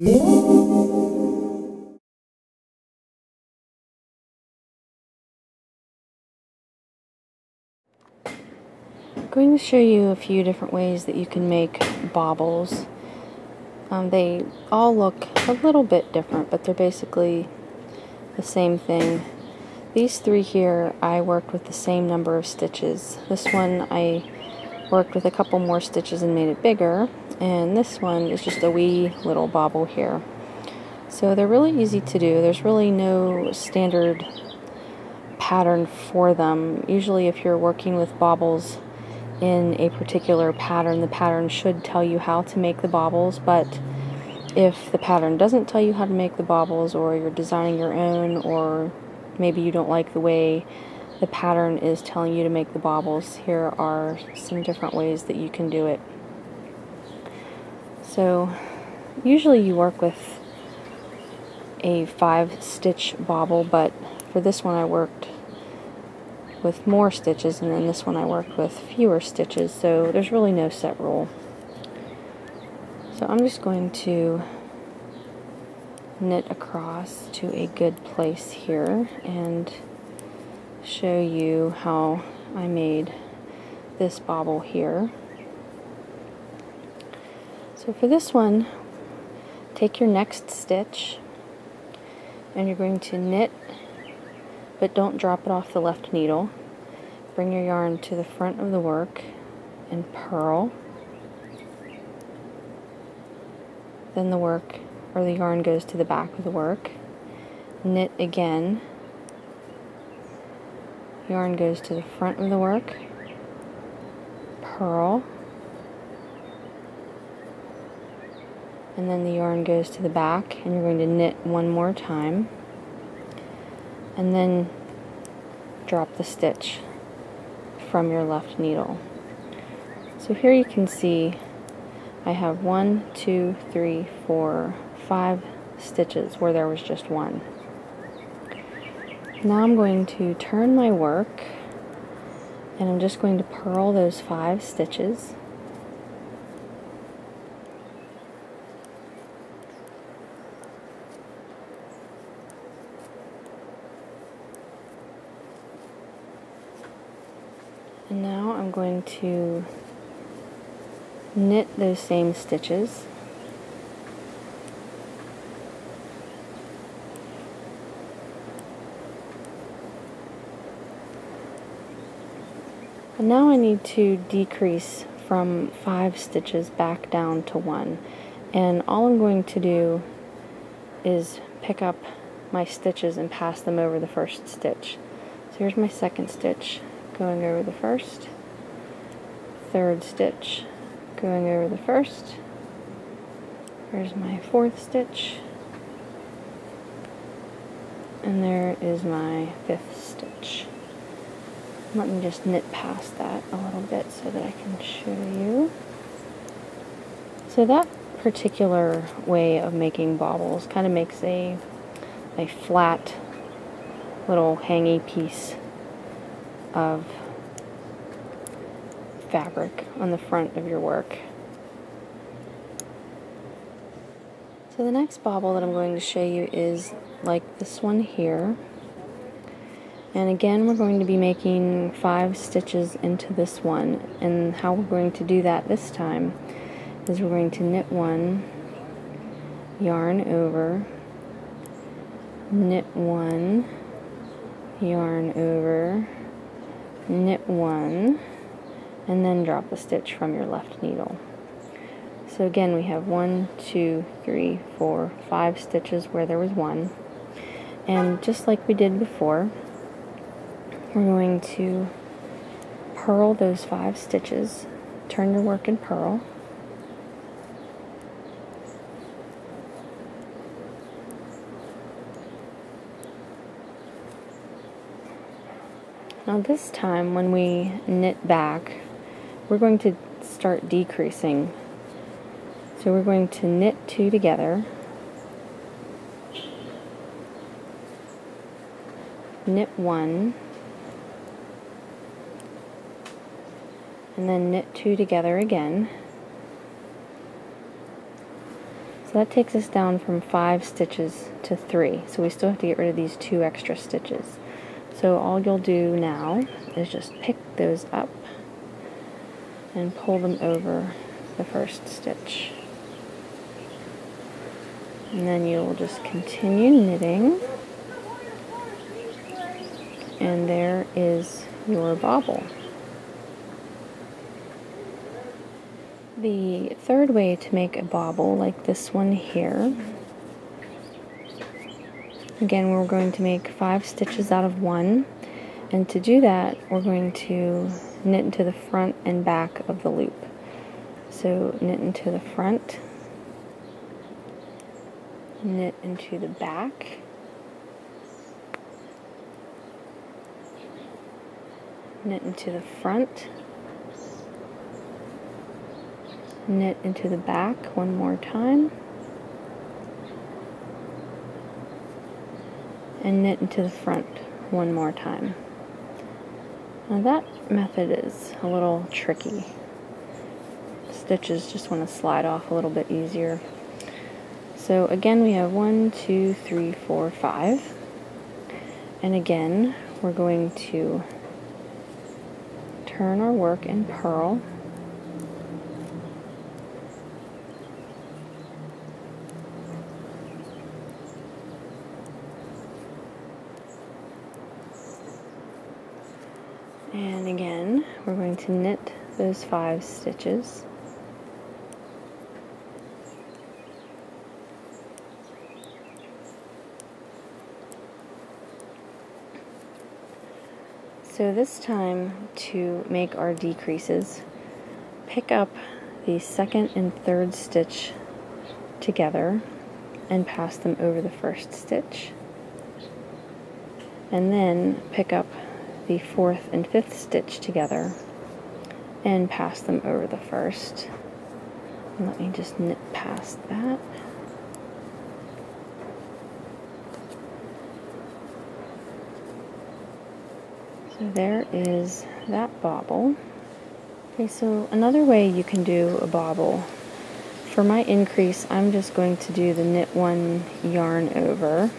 I'm going to show you a few different ways that you can make baubles. They all look a little bit different, but they're basically the same thing. These three here, I worked with the same number of stitches. This one I worked with a couple more stitches and made it bigger, and this one is just a wee little bauble here. So they're really easy to do. There's really no standard pattern for them. Usually if you're working with baubles in a particular pattern, the pattern should tell you how to make the baubles, but if the pattern doesn't tell you how to make the baubles, or you're designing your own, or maybe you don't like the way the pattern is telling you to make the baubles, here are some different ways that you can do it. So usually you work with a 5-stitch bauble, but for this one I worked with more stitches, and then this one I worked with fewer stitches, so there's really no set rule. So I'm just going to knit across to a good place here and show you how I made this bauble here. So for this one, take your next stitch and you're going to knit, but don't drop it off the left needle. Bring your yarn to the front of the work and purl. Then the work, or the yarn, goes to the back of the work. Knit again. Yarn goes to the front of the work. Purl. And then the yarn goes to the back, and you're going to knit one more time. And then drop the stitch from your left needle. So here you can see I have 1, 2, 3, 4, 5 stitches where there was just one. Now I'm going to turn my work and I'm just going to purl those 5 stitches. And now I'm going to knit those same stitches. And now I need to decrease from 5 stitches back down to 1. And all I'm going to do is pick up my stitches and pass them over the first stitch. So here's my second stitch going over the first, third stitch going over the first, there's my fourth stitch, and there is my 5th stitch. Let me just knit past that a little bit so that I can show you. So that particular way of making baubles kind of makes a flat little hangy piece of fabric on the front of your work. So the next bauble that I'm going to show you is like this one here. And again, we're going to be making 5 stitches into this one. And how we're going to do that this time is we're going to knit 1, yarn over, knit 1, yarn over, knit 1, and then drop the stitch from your left needle. So again, we have 1, 2, 3, 4, 5 stitches where there was 1. And just like we did before, we're going to purl those 5 stitches, turn your work and purl. Now this time, when we knit back, we're going to start decreasing. So we're going to knit 2 together, knit 1, and then knit 2 together again. So that takes us down from 5 stitches to 3. So we still have to get rid of these 2 extra stitches. So all you'll do now is just pick those up and pull them over the first stitch. And then you'll just continue knitting. And there is your bobble. The third way to make a bobble, like this one here, again, we're going to make 5 stitches out of 1, and to do that, we're going to knit into the front and back of the loop. So knit into the front, knit into the back, knit into the front, knit into the back one more time, and knit into the front one more time. Now that method is a little tricky. Stitches just want to slide off a little bit easier. So again, we have 1, 2, 3, 4, 5. And again, we're going to turn our work in purl. And again, we're going to knit those 5 stitches. So this time, to make our decreases, pick up the second and third stitch together and pass them over the first stitch. And then pick up the fourth and fifth stitch together and pass them over the first. And let me just knit past that. So there is that bobble. Okay, so another way you can do a bobble, for my increase, I'm just going to do the knit 1, yarn over,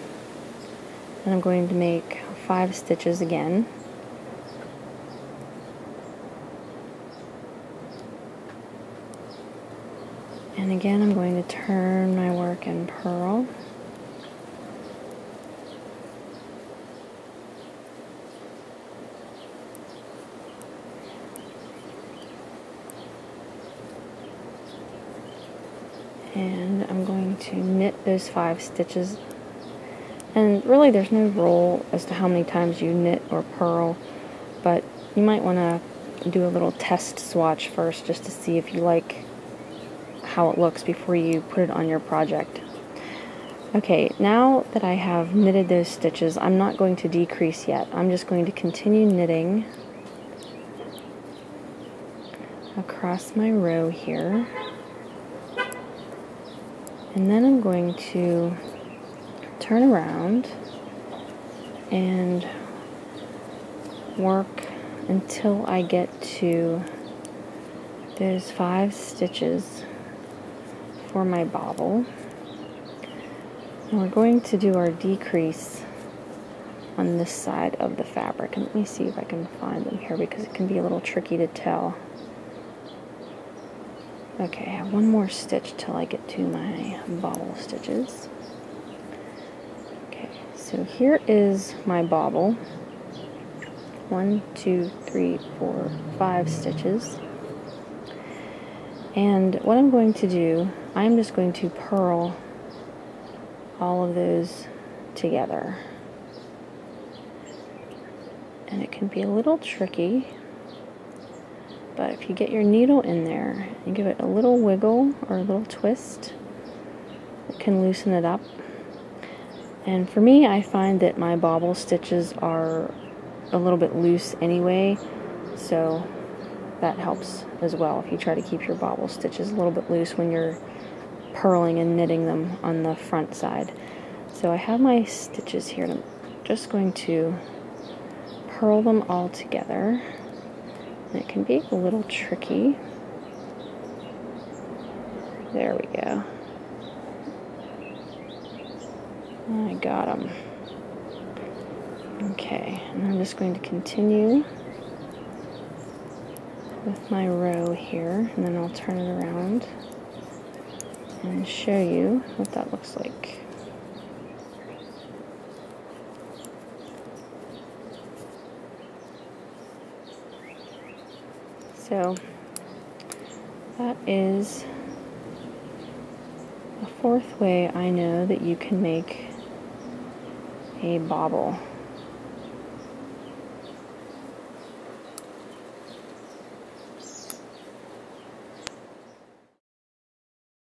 and I'm going to make 5 stitches again. And again, I'm going to turn my work in purl. And I'm going to knit those 5 stitches. And really there's no rule as to how many times you knit or purl, but you might want to do a little test swatch first just to see if you like how it looks before you put it on your project. Okay, now that I have knitted those stitches, I'm not going to decrease yet. I'm just going to continue knitting across my row here. And then I'm going to turn around and work until I get to those 5 stitches for my bobble. And we're going to do our decrease on this side of the fabric. And let me see if I can find them here because it can be a little tricky to tell. Okay, I have one more stitch till I get to my bobble stitches. Okay, so here is my bobble. 1, 2, 3, 4, 5 stitches. And what I'm going to do, I'm just going to purl all of those together. And it can be a little tricky, but if you get your needle in there and give it a little wiggle or a little twist, it can loosen it up. And for me, I find that my bobble stitches are a little bit loose anyway, so that helps as well if you try to keep your bobble stitches a little bit loose when you're purling and knitting them on the front side. So I have my stitches here, and I'm just going to purl them all together. And it can be a little tricky. There we go. I got them. Okay, and I'm just going to continue with my row here, and then I'll turn it around and show you what that looks like. So that is a fourth way I know that you can make a bobble.